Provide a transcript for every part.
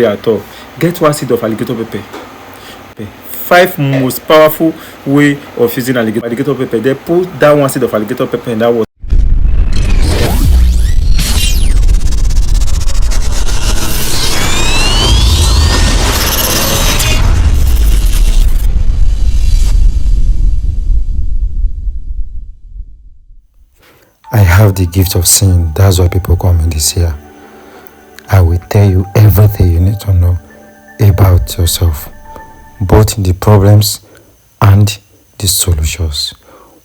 at all, get 1 seed of alligator pepper. 5 most powerful way of using alligator pepper. Then put that 1 seed of alligator pepper in that water. I have the gift of seeing. That's why people call me this year. I will tell you everything you need to know about yourself, both the problems and the solutions.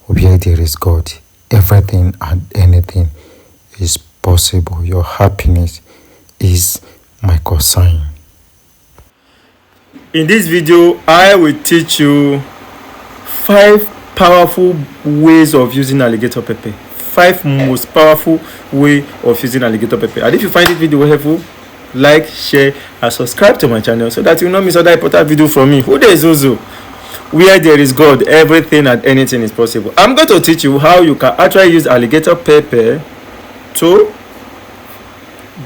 Where there is God, everything and anything is possible. Your happiness is my concern. In this video, I will teach you 5 powerful ways of using alligator pepper. 5 most powerful way of using alligator pepper. And if you find this video helpful, like, share, and subscribe to my channel so that you not miss other important video from me. Who there is Uzu? Where there is God, everything and anything is possible. I'm going to teach you how you can actually use alligator pepper to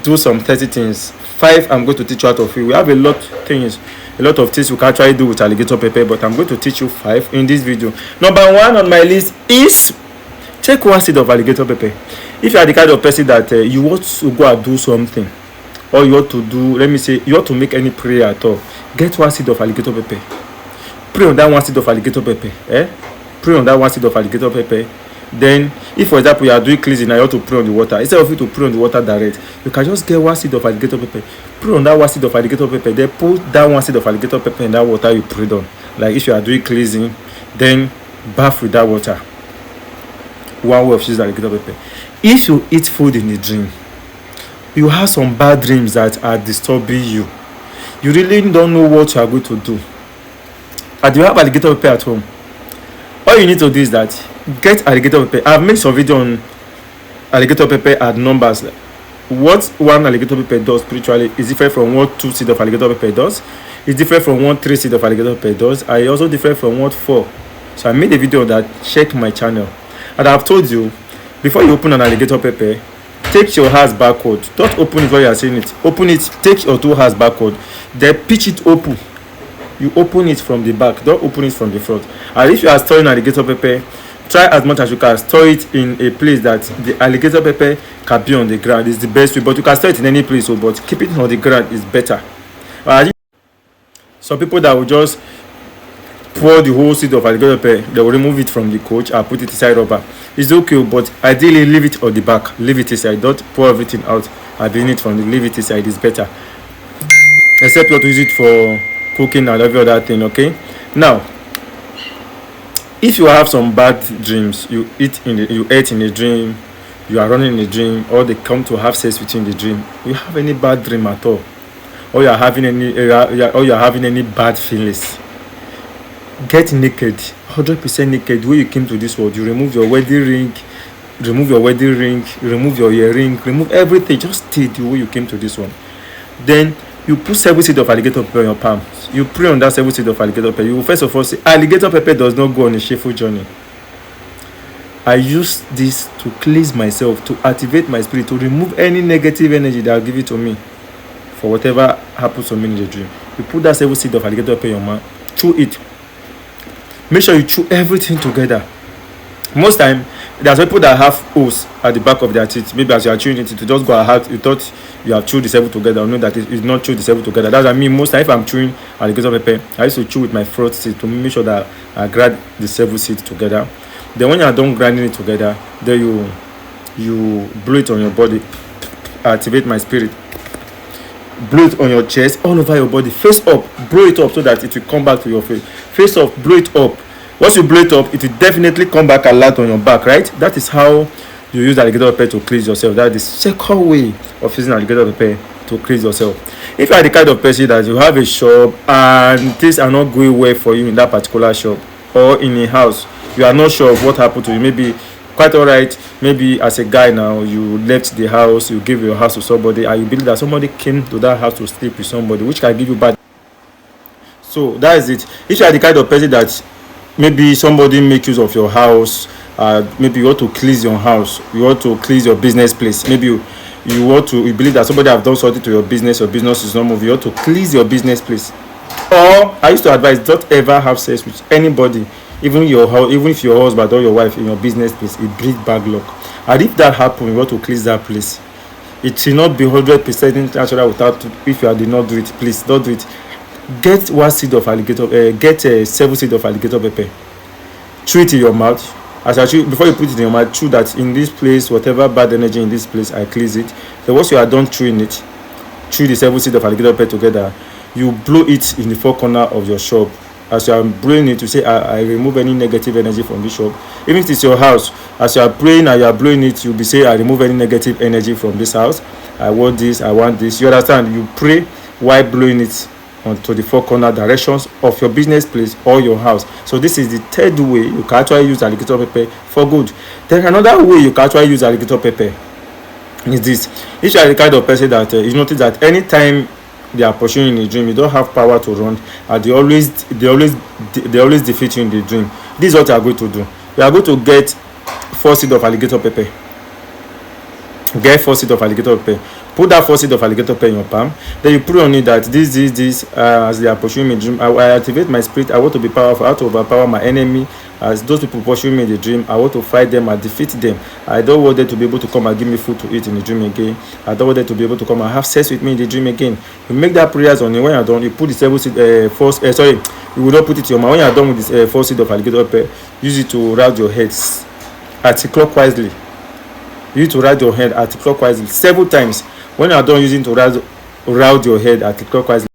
do some 30 things. 5 I'm going to teach you out of it. We have a lot of things we can actually do with alligator pepper, but I'm going to teach you 5 in this video. Number 1 on my list is take 1 seed of alligator pepper. If you are the kind of person that you want to go and do something, or you want to do, let me say, you want to make any prayer at all, get 1 seed of alligator pepper. Pray on that 1 seed of alligator pepper. Pray on that 1 seed of alligator pepper. Then, if for example you are doing cleansing and you want to pray on the water, instead of you to pray on the water direct, you can just get 1 seed of alligator pepper. Pray on that 1 seed of alligator pepper. Then put that 1 seed of alligator pepper in that water you prayed on. Like if you are doing cleansing, then bath with that water. One way of using alligator pepper. If you eat food in a dream, you have some bad dreams that are disturbing you, you really don't know what you are going to do, and you have alligator pepper at home, all you need to do is that get alligator pepper. I've made some video on alligator pepper and numbers. What 1 alligator pepper does spiritually is different from what 2 seed of alligator pepper does. It's different from what 3 seed of alligator pepper does. And also different from what 4. So I made a video on that. Check my channel. And I've told you, before you open an alligator pepper, take your hands backward. Don't open it while you are saying it. Open it, take your 2 hands backward. Then pitch it open. You open it from the back. Don't open it from the front. And if you are storing alligator pepper, try as much as you can store it in a place that the alligator pepper can be on the ground. It's the best way. But you can store it in any place, but keep it on the ground is better. Some people that will just pour the whole seed of alligator pepper, they will remove it from the coach and put it inside rubber. It's okay, but ideally leave it on the back. Leave it inside. Don't pour everything out and bring it from the leave it inside. Is better. Except you want to use it for cooking and every other thing. Okay. Now, if you have some bad dreams, you ate in a dream, you are running in a dream, or they come to have sex with you in the dream, you have any bad dream at all, or you are having any bad feelings, get naked, 100% naked. Where you came to this world, you remove your wedding ring, remove your earring, remove everything. Just stay the way you came to this one. Then you put 7 seed of alligator pepper on your palm. You pray on that 7 seed of alligator pepper. You will first of all say, alligator pepper does not go on a shameful journey. I use this to cleanse myself, to activate my spirit, to remove any negative energy that will give it to me for whatever happens to me in the dream. You put that 7 seed of alligator pepper in your mouth, chew it. Make sure you chew everything together. Most time, there's people that have holes at the back of their teeth. Maybe as you are chewing it, to just go ahead, you thought you have chewed the 7 together. I know that it's not chewed the 7 together. That's what I mean. Most time, if I'm chewing alligator pepper, I used to chew with my front teeth to make sure that I grind the 7 seeds together. Then when you are done grinding it together, then you blow it on your body, activate my spirit. Blow it on your chest, all over your body, face up, blow it up so that it will come back to your face. Face up, blow it up. Once you blow it up, it will definitely come back a lot on your back, right? That is how you use alligator pepper to cleanse yourself. That is the second way of using alligator pepper to cleanse yourself. If you are the kind of person that you have a shop and things are not going well for you in that particular shop, or in a house, you are not sure of what happened to you. Maybe quite all right, maybe as a guy now, you left the house, you gave your house to somebody, and you believe that somebody came to that house to sleep with somebody, which can give you bad. So that is it. If you are the kind of person that maybe somebody make use of your house, maybe you want to cleanse your house, you want to cleanse your business place, maybe you believe that somebody have done something to your business is not moving, you ought to cleanse your business place. Or I used to advise, don't ever have sex with anybody, even if your husband or your wife in your business place. It breeds bad luck. And if that happens, you ought to cleanse that place. It will not be 100% natural without, if you did not do it, please don't do it. Get 1 seed of alligator, get 7 seed of alligator pepper. Chew it in your mouth. As I chew, before you put it in your mouth, chew that in this place, whatever bad energy in this place, I cleanse it. So once you are done chewing it, chew the 7 seed of alligator pepper together. You blow it in the 4 corner of your shop. As you are blowing it, you say, I remove any negative energy from the shop. Even if it's your house, as you are praying and you are blowing it, you'll be saying, I remove any negative energy from this house. I want this, I want this. You understand? You pray while blowing it onto the 4 corner directions of your business place or your house. So this is the third way you can actually use alligator pepper for good. Then another way you can actually use alligator pepper is this. If you are the kind of person that you notice that anytime they are pursuing in a dream, you don't have power to run, and they always defeat you in the dream. This is what you are going to do. You are going to get 4 seed of alligator pepper. Get 4 seed of alligator pepper. Put that 4 seed of alligator pepper in your palm. Then you put on it that this as they are pursuing me in the dream, I activate my spirit. I want to be powerful. I want to overpower my enemy. As those people pursue me in the dream, I want to fight them and defeat them. I don't want them to be able to come and give me food to eat in the dream again. I don't want them to be able to come and have sex with me in the dream again. You make that prayers on it. When you're done, you put the 7 seed you will not put it in your mouth. When you're done with this 4 seed of alligator pepper, use it to round your heads anti-clockwise. Use it to round your head anti-clockwise 7 times. When you're done using to round your head anti-clockwise.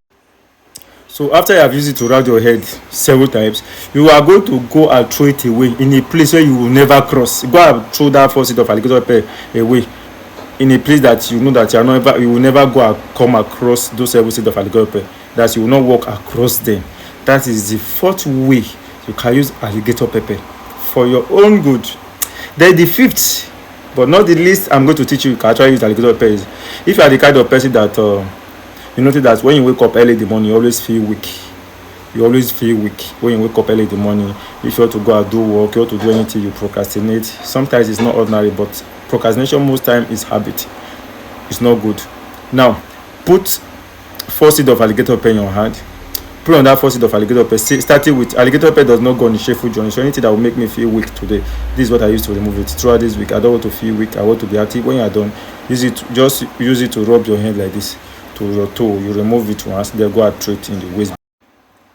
So after you have used it to round your head several times, you are going to go and throw it away in a place where you will never cross. Go and throw that 4 seed of alligator pepper away in a place that you know that you will never go and come across those 7 seed of alligator pepper. That you will not walk across them. That is the 4th way you can use alligator pepper for your own good. Then the 5th, but not the least, I'm going to teach you can actually use alligator pepper. If you are the kind of person that you notice that when you wake up early in the morning, you always feel weak. You always feel weak when you wake up early in the morning. If you want to go and do work, you want to do anything, you procrastinate. Sometimes it's not ordinary, but procrastination most time is habit. It's not good. Now, put 4 seed of alligator pepper in your hand. Put on that 4 seed of alligator pepper. Starting with alligator pepper does not go on a shameful journey. So anything that will make me feel weak today, this is what I use to remove it. Throughout this week, I don't want to feel weak. I want to be active. When you are done, just use it to rub your hand like this to your toe. You remove it once, then go and throw it in the waste bin.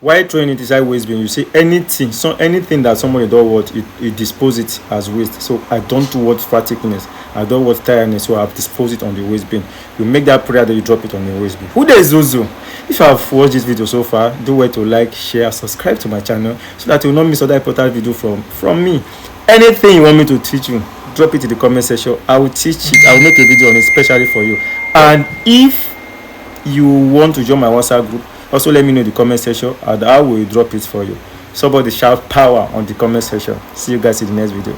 While throwing it inside waste bin, you say anything that somebody don't want, it dispose it as waste. So I don't want fatigueness, I don't want tiredness, so I have disposed it on the waste bin. You make that prayer, then you drop it on the waste bin. Who there is Zuzu? If you have watched this video so far, do well to like, share, subscribe to my channel so that you will not miss other important video from me. Anything you want me to teach you, drop it in the comment section. I will teach it. I will make a video on it especially for you. And if you want to join my WhatsApp group, also let me know in the comment section and I will drop it for you. Somebody shout power on the comment section. See you guys in the next video.